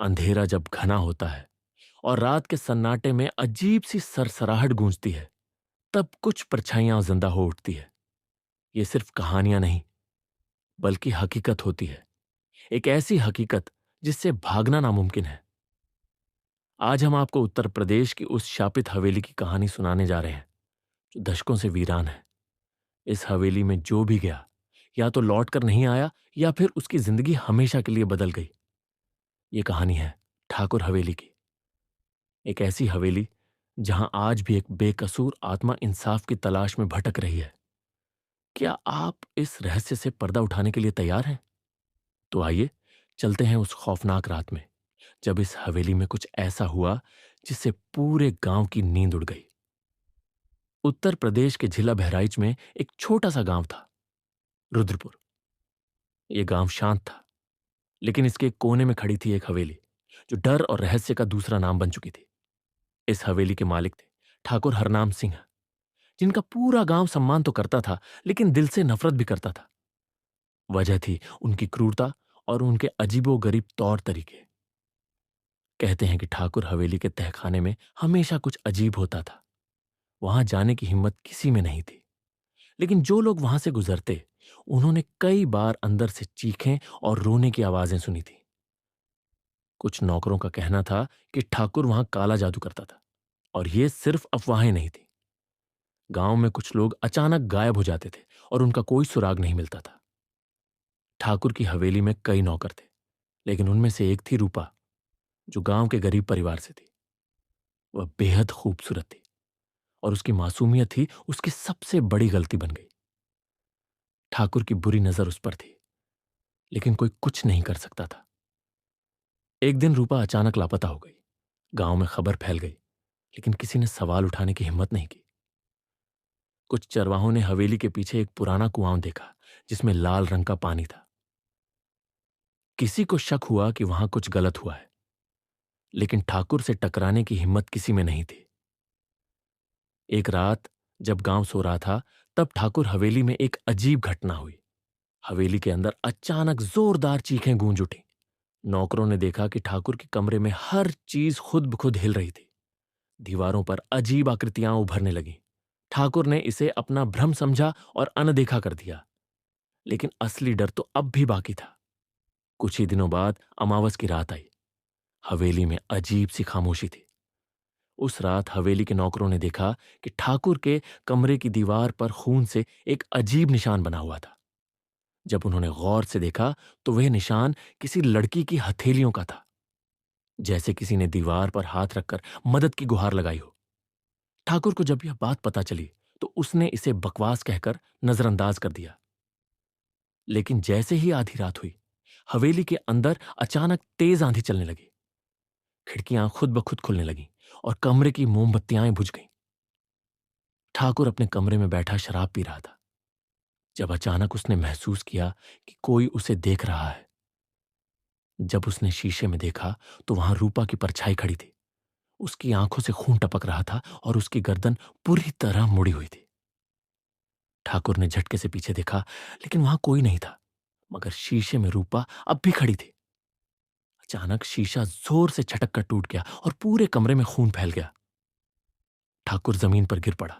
अंधेरा जब घना होता है और रात के सन्नाटे में अजीब सी सरसराहट गूंजती है, तब कुछ परछाइयां जिंदा हो उठती है। ये सिर्फ कहानियां नहीं, बल्कि हकीकत होती है। एक ऐसी हकीकत जिससे भागना नामुमकिन है। आज हम आपको उत्तर प्रदेश की उस शापित हवेली की कहानी सुनाने जा रहे हैं, जो दशकों से वीरान है। इस हवेली में जो भी गया, या तो लौट कर नहीं आया, या फिर उसकी जिंदगी हमेशा के लिए बदल गई। ये कहानी है ठाकुर हवेली की। एक ऐसी हवेली जहां आज भी एक बेकसूर आत्मा इंसाफ की तलाश में भटक रही है। क्या आप इस रहस्य से पर्दा उठाने के लिए तैयार हैं? तो आइए चलते हैं उस खौफनाक रात में, जब इस हवेली में कुछ ऐसा हुआ जिससे पूरे गांव की नींद उड़ गई। उत्तर प्रदेश के जिला बहराइच में एक छोटा सा गांव था, रुद्रपुर। यह गांव शांत था, लेकिन इसके एक कोने में खड़ी थी एक हवेली, जो डर और रहस्य का दूसरा नाम बन चुकी थी। इस हवेली के मालिक थे ठाकुर हरनाम सिंह, जिनका पूरा गांव सम्मान तो करता था, लेकिन दिल से नफरत भी करता था। वजह थी उनकी क्रूरता और उनके अजीबोगरीब तौर तरीके। कहते हैं कि ठाकुर हवेली के तहखाने में हमेशा कुछ अजीब होता था। वहां जाने की हिम्मत किसी में नहीं थी, लेकिन जो लोग वहां से गुजरते, उन्होंने कई बार अंदर से चीखें और रोने की आवाजें सुनी थी। कुछ नौकरों का कहना था कि ठाकुर वहां काला जादू करता था, और ये सिर्फ अफवाहें नहीं थी। गांव में कुछ लोग अचानक गायब हो जाते थे और उनका कोई सुराग नहीं मिलता था। ठाकुर की हवेली में कई नौकर थे, लेकिन उनमें से एक थी रूपा, जो गांव के गरीब परिवार से थी। वह बेहद खूबसूरत थी, और उसकी मासूमियत ही उसकी सबसे बड़ी गलती बन गई। ठाकुर की बुरी नजर उस पर थी, लेकिन कोई कुछ नहीं कर सकता था। एक दिन रूपा अचानक लापता हो गई। गांव में खबर फैल गई, लेकिन किसी ने सवाल उठाने की हिम्मत नहीं की। कुछ चरवाहों ने हवेली के पीछे एक पुराना कुआं देखा, जिसमें लाल रंग का पानी था। किसी को शक हुआ कि वहां कुछ गलत हुआ है, लेकिन ठाकुर से टकराने की हिम्मत किसी में नहीं थी। एक रात जब गांव सो रहा था, तब ठाकुर हवेली में एक अजीब घटना हुई। हवेली के अंदर अचानक जोरदार चीखें गूंज उठी। नौकरों ने देखा कि ठाकुर के कमरे में हर चीज खुद ब खुद हिल रही थी। दीवारों पर अजीब आकृतियां उभरने लगीं। ठाकुर ने इसे अपना भ्रम समझा और अनदेखा कर दिया, लेकिन असली डर तो अब भी बाकी था। कुछ ही दिनों बाद अमावस की रात आई। हवेली में अजीब सी खामोशी थी। उस रात हवेली के नौकरों ने देखा कि ठाकुर के कमरे की दीवार पर खून से एक अजीब निशान बना हुआ था। जब उन्होंने गौर से देखा, तो वह निशान किसी लड़की की हथेलियों का था, जैसे किसी ने दीवार पर हाथ रखकर मदद की गुहार लगाई हो। ठाकुर को जब यह बात पता चली, तो उसने इसे बकवास कहकर नजरअंदाज कर दिया। लेकिन जैसे ही आधी रात हुई, हवेली के अंदर अचानक तेज आंधी चलने लगी। खिड़कियां खुद ब खुद खुलने लगीं और कमरे की मोमबत्तियां बुझ गईं। ठाकुर अपने कमरे में बैठा शराब पी रहा था, जब अचानक उसने महसूस किया कि कोई उसे देख रहा है। जब उसने शीशे में देखा, तो वहां रूपा की परछाई खड़ी थी। उसकी आंखों से खून टपक रहा था और उसकी गर्दन पूरी तरह मुड़ी हुई थी। ठाकुर ने झटके से पीछे देखा, लेकिन वहां कोई नहीं था, मगर शीशे में रूपा अब भी खड़ी थी। अचानक शीशा जोर से छटक कर टूट गया और पूरे कमरे में खून फैल गया। ठाकुर जमीन पर गिर पड़ा,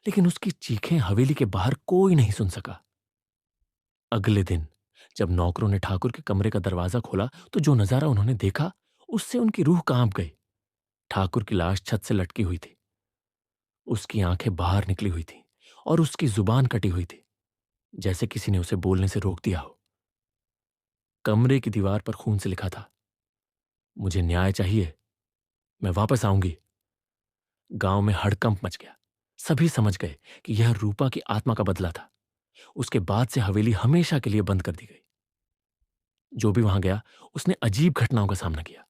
लेकिन उसकी चीखें हवेली के बाहर कोई नहीं सुन सका। अगले दिन जब नौकरों ने ठाकुर के कमरे का दरवाजा खोला, तो जो नजारा उन्होंने देखा, उससे उनकी रूह कांप गई। ठाकुर की लाश छत से लटकी हुई थी। उसकी आंखें बाहर निकली हुई थी और उसकी जुबान कटी हुई थी, जैसे किसी ने उसे बोलने से रोक दिया हो। कमरे की दीवार पर खून से लिखा था, मुझे न्याय चाहिए, मैं वापस आऊंगी। गांव में हड़कंप मच गया। सभी समझ गए कि यह रूपा की आत्मा का बदला था। उसके बाद से हवेली हमेशा के लिए बंद कर दी गई। जो भी वहां गया, उसने अजीब घटनाओं का सामना किया।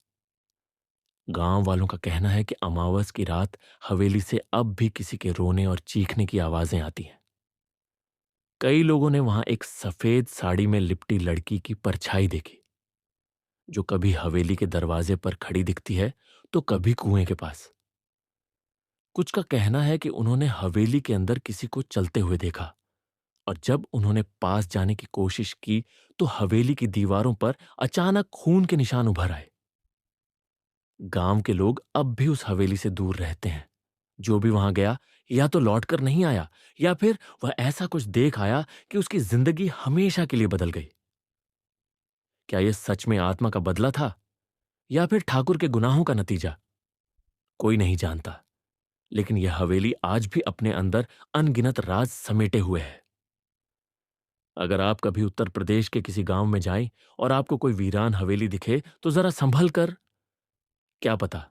गांव वालों का कहना है कि अमावस की रात हवेली से अब भी किसी के रोने और चीखने की आवाजें आती हैं। कई लोगों ने वहां एक सफेद साड़ी में लिपटी लड़की की परछाई देखी, जो कभी हवेली के दरवाजे पर खड़ी दिखती है, तो कभी कुएं के पास। कुछ का कहना है कि उन्होंने हवेली के अंदर किसी को चलते हुए देखा, और जब उन्होंने पास जाने की कोशिश की, तो हवेली की दीवारों पर अचानक खून के निशान उभर आए। गांव के लोग अब भी उस हवेली से दूर रहते हैं। जो भी वहां गया या तो लौटकर नहीं आया या फिर वह ऐसा कुछ देख आया कि उसकी जिंदगी हमेशा के लिए बदल गई। क्या यह सच में आत्मा का बदला था या फिर ठाकुर के गुनाहों का नतीजा? कोई नहीं जानता, लेकिन यह हवेली आज भी अपने अंदर अनगिनत राज समेटे हुए है। अगर आप कभी उत्तर प्रदेश के किसी गांव में जाएं और आपको कोई वीरान हवेली दिखे तो जरा संभल कर, क्या पता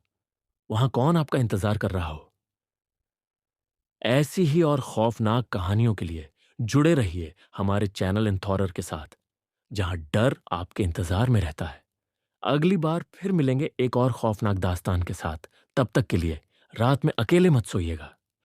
वहां कौन आपका इंतजार कर रहा हो। ऐसी ही और खौफनाक कहानियों के लिए जुड़े रहिए हमारे चैनल इंथॉरर के साथ, जहां डर आपके इंतजार में रहता है। अगली बार फिर मिलेंगे एक और खौफनाक दास्तान के साथ। तब तक के लिए रात में अकेले मत सोइएगा।